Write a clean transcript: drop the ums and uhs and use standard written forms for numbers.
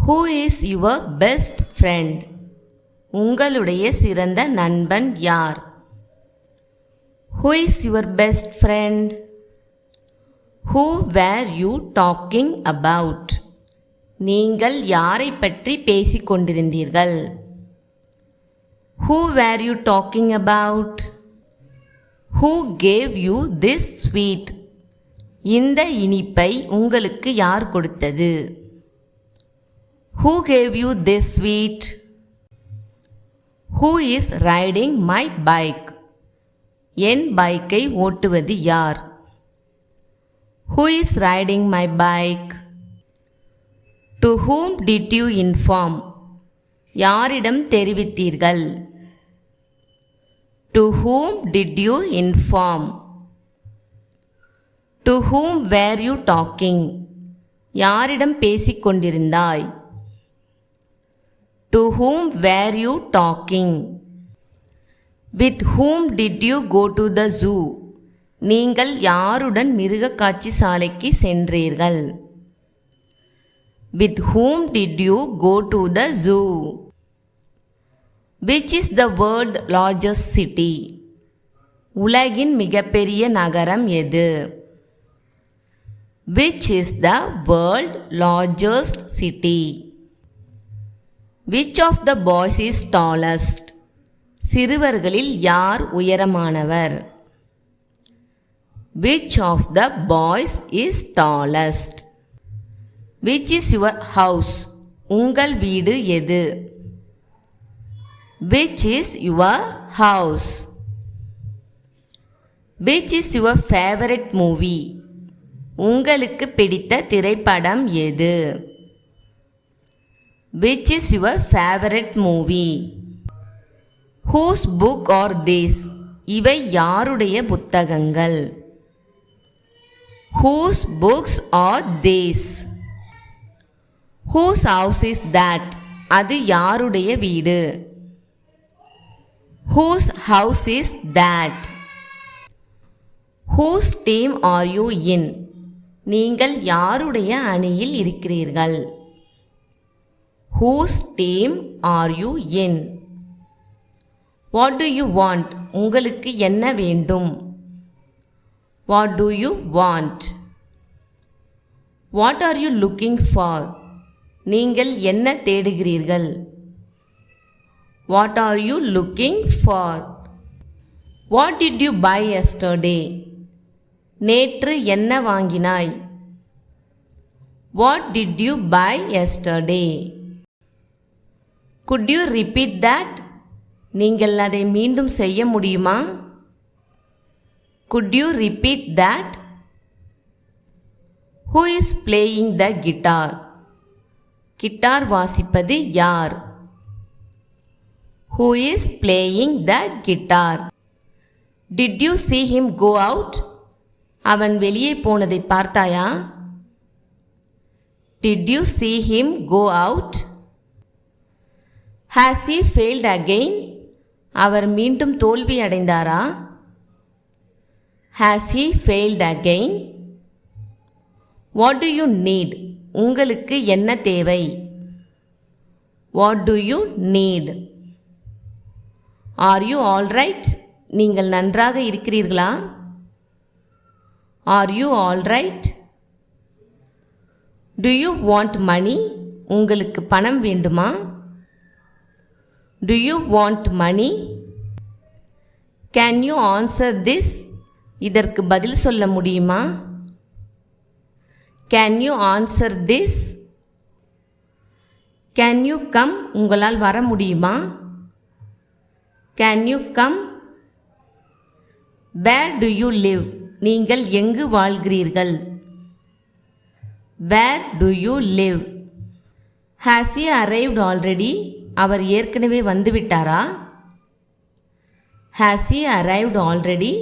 Who is your best friend? உங்களுடைய சிறந்த நண்பன் யார்? Who is your best friend? Who were you talking about? நீங்கள் யாரை பற்றி பேசிக் கொண்டிருந்தீர்கள்? Who were you talking about? Who gave you this sweet? இந்த இனிப்பை உங்களுக்கு யார் கொடுத்தது? Who gave you this sweet? Who is riding my bike? என் பைக்கை ஓட்டுவது யார்? Who is riding my bike? To whom did you inform? யாரிடம் தெரிவித்தீர்கள்? To whom did you inform? To whom were you talking? யாரிடம் பேசிக் கொண்டிருந்தாய்? To whom were you talking? With whom did you go to the zoo? நீங்கள் யாருடன் மிருகக்காட்சி சாலைக்கு சென்றீர்கள்? With whom did you go to the zoo? Which is the world's largest city? உலகின் மிகப்பெரிய நகரம் எது? Which is the world's largest city? Which of the boys is tallest? சிறுவர்களில் யார் உயரமானவர்? Which of the boys is tallest? Which is your house? உங்கள் வீடு எது? Which is your house? Which is your favorite movie? உங்களுக்கு பிடித்த திரைப்படம் எது? Which is your favorite movie? Whose book are these? இவை யாருடைய புத்தகங்கள்? Whose books are these? Whose house is that? அது யாருடைய வீடு? Whose house is that? Whose team are you in? நீங்கள் யாருடைய அணியில் இருக்கிறீர்கள்? Whose team are you in? What do you want? உங்களுக்கு என்ன வேண்டும்? What do you want? What are you looking for? நீங்கள் என்ன தேடுகிறீர்கள்? What are you looking for? What did you buy yesterday? நேற்று என்ன வாங்கினாய்? What did you buy yesterday? Could you repeat that? நீங்கள் அதை மீண்டும் செய்ய முடியுமா? Could you repeat that? Who is playing the guitar? Guitar வாசிப்பது யார்? Who is playing the guitar? Did you see him go out? அவன் வெளியே போனதை பார்த்தாயா? Did you see him go out? Has he failed again? அவர் மீண்டும் தோல்வி அடைந்தாரா? Has he failed again? What do you need? உங்களுக்கு என்ன தேவை? What do you need? Are you all right? நீங்கள் நன்றாக இருக்கிறீர்களா? Are you all right? Do you want money? உங்களுக்கு பணம் வேண்டுமா? Do you want money? Can you answer this? இதற்கு பதில் சொல்ல முடியுமா? Can you answer this? Can you come? உங்களால் வர முடியுமா? Can you come? Where do you live? நீங்கள் எங்கு வாழ்கிறீர்கள்? Where do you live? Has he arrived already? அவர் ஏற்கனவே வந்துவிட்டாரா? Has he arrived already?